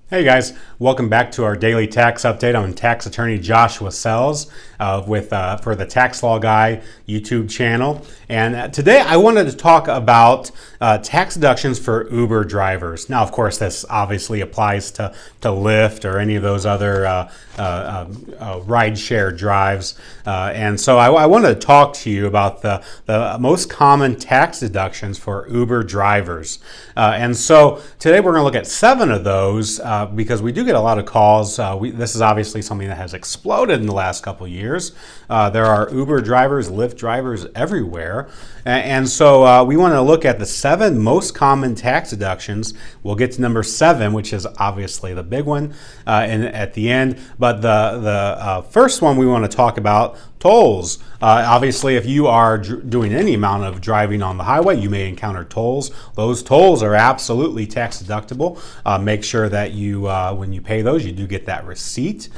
Hey guys, welcome back to our daily tax update. I'm tax attorney Joshua Sells for the Tax Law Guy YouTube channel. And today I wanted to talk about tax deductions for Uber drivers. Now, of course, this obviously applies to Lyft or any of those other rideshare drives. And so I wanted to talk to you about the most common tax deductions for Uber drivers. And so today we're going to look at 7 of those because we do get a lot of calls. This is obviously something that has exploded in the last couple of years. There are Uber drivers, Lyft drivers everywhere. And so we want to look at the 7 most common tax deductions. We'll get to number 7, which is obviously the big one at the end. But the first one we want to talk about, tolls. Obviously, if you are doing any amount of driving on the highway, you may encounter tolls. Those tolls are absolutely tax deductible. Make sure that you, when you pay those, you do get that receipt.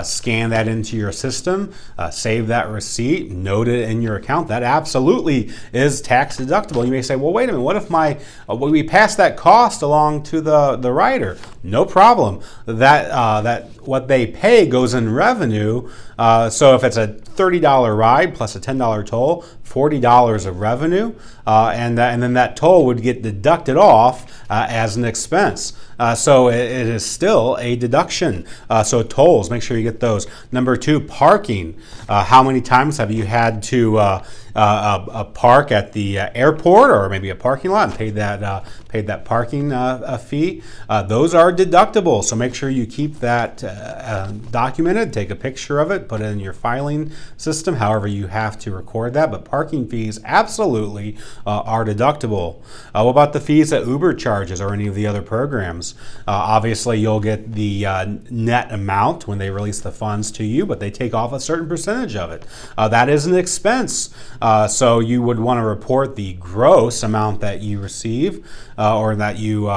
Scan that into your system, save that receipt, note it in your account. That absolutely is tax deductible. You may say, well, wait a minute, what if we pass that cost along to the rider? No problem. That what they pay goes in revenue. So if it's a $30 ride plus a $10 toll, $40 of revenue, and then that toll would get deducted off as an expense. So it is still a deduction. So tolls, make sure you get those. Number 2, parking. How many times have you had to park at the airport or maybe a parking lot and paid that parking fee? Those are deductible. So make sure you keep that documented. Take a picture of it, put it in your filing system, however you have to record that. But parking fees absolutely are deductible. What about the fees that Uber charges or any of the other programs? Obviously, you'll get the net amount when they release the funds to you, but they take off a certain percentage of it. That is an expense. So you would want to report the gross amount that you receive or that you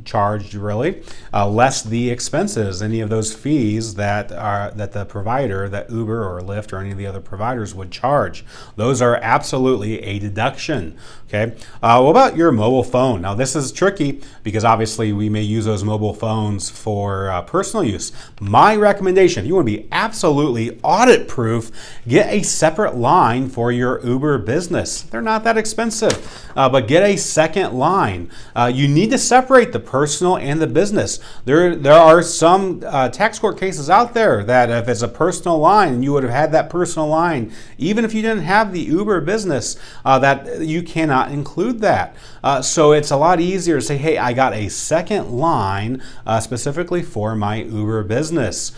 charged, really, less the expenses, any of those fees that the provider, that Uber or Lyft or any of the other providers would charge. Those are absolutely a deduction. Okay. What about your mobile phone? Now, this is tricky because obviously we may use those mobile phones for personal use. My recommendation, if you want to be absolutely audit proof, get a separate line for your Uber business. They're not that expensive, but get a second line. You need to separate the personal and the business. There are some tax court cases out there that if it's a personal line, you would have had that personal line, even if you didn't have the Uber business, that you cannot include that. So it's a lot easier to say, hey, I got a second line specifically for my Uber business.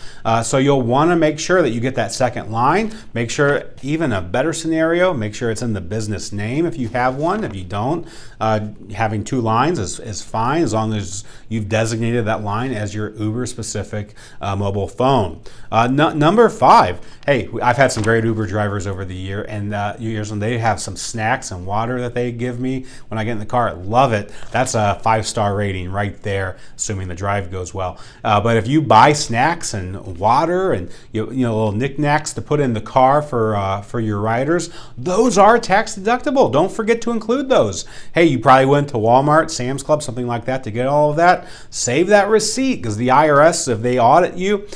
So you'll want to make sure that you get that second line. Make sure, even a better scenario, make sure it's in the business name if you have one. If you don't, having 2 lines is fine as long as you've designated that line as your Uber specific mobile phone. Number 5, hey, I've had some great Uber drivers over the years, and they have some snacks and water that they give me when I get in the car. I love it. That's a 5-star rating right there, assuming the drive goes well. But if you buy snacks and water and little knickknacks to put in the car for your riders, those are tax deductible. Don't forget to include those. Hey, you probably went to Walmart, Sam's Club, something like that to get all of that. Save that receipt because the IRS, if they audit you,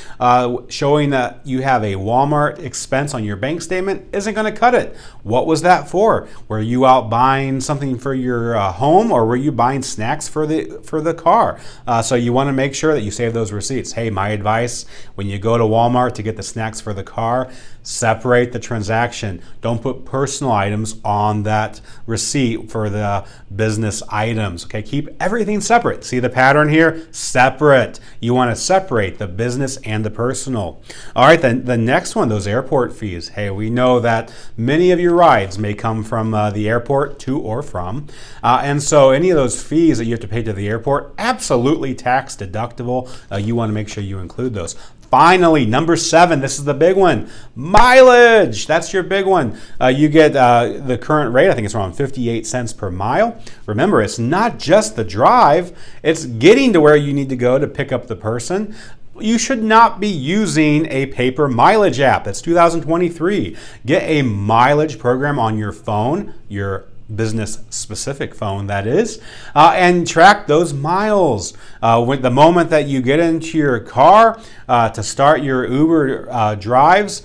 showing that you have a Walmart expense on your bank statement isn't going to cut it. What was that for? Were you out buying something for your home, or were you buying snacks for the car? So you want to make sure that you save those receipts. Hey, my advice, when you go to Walmart to get the snacks for the car, separate the transaction. Don't put personal items on that receipt for the business items. Okay, keep everything separate. See the pattern here? Separate. You want to separate the business and the personal. All right, then the next one, those airport fees. Hey, we know that many of your rides may come from the airport to or from. And so any of those fees that you have to pay to the airport, absolutely tax deductible. You want to make sure you include those. Finally, number 7, this is the big one, mileage. That's your big one. You get the current rate, I think it's around 58 cents per mile. Remember, it's not just the drive, it's getting to where you need to go to pick up the person. You should not be using a paper mileage app. That's 2023. Get a mileage program on your phone, your business specific phone, that is, and track those miles. With the moment that you get into your car to start your Uber drives,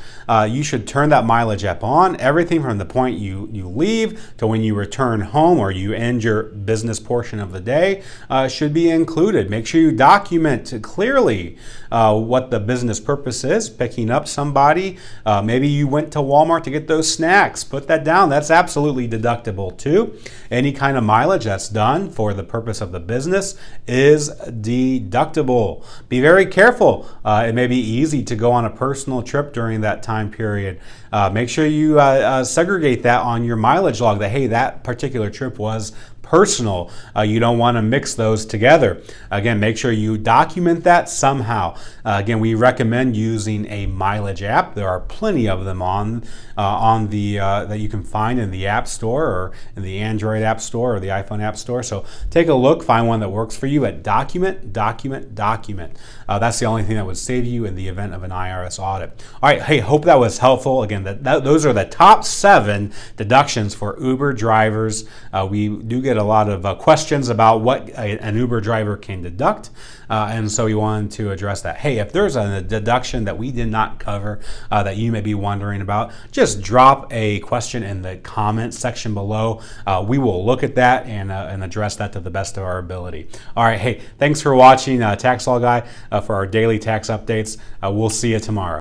you should turn that mileage app on. Everything from the point you leave to when you return home or you end your business portion of the day should be included. Make sure you document clearly what the business purpose is, picking up somebody. Maybe you went to Walmart to get those snacks. Put that down. That's absolutely deductible too. Any kind of mileage that's done for the purpose of the business is deductible. Be very careful. It may be easy to go on a personal trip during that time period. Make sure you segregate that on your mileage log that, hey, that particular trip was personal. You don't want to mix those together. Again, make sure you document that somehow. Again, we recommend using a mileage app. There are plenty of them on the that you can find in the App Store or in the Android App Store or the iPhone App Store. So take a look, find one that works for you at document. That's the only thing that would save you in the event of an IRS audit. All right, hey, hope that was helpful. Again, those are the top 7 deductions for Uber drivers. We do get a lot of questions about what an Uber driver can deduct, and so we wanted to address that. Hey, if there's a deduction that we did not cover that you may be wondering about, just drop a question in the comment section below. We will look at that and address that to the best of our ability. All right, hey, thanks for watching Tax Law Guy for our daily tax updates. We'll see you tomorrow.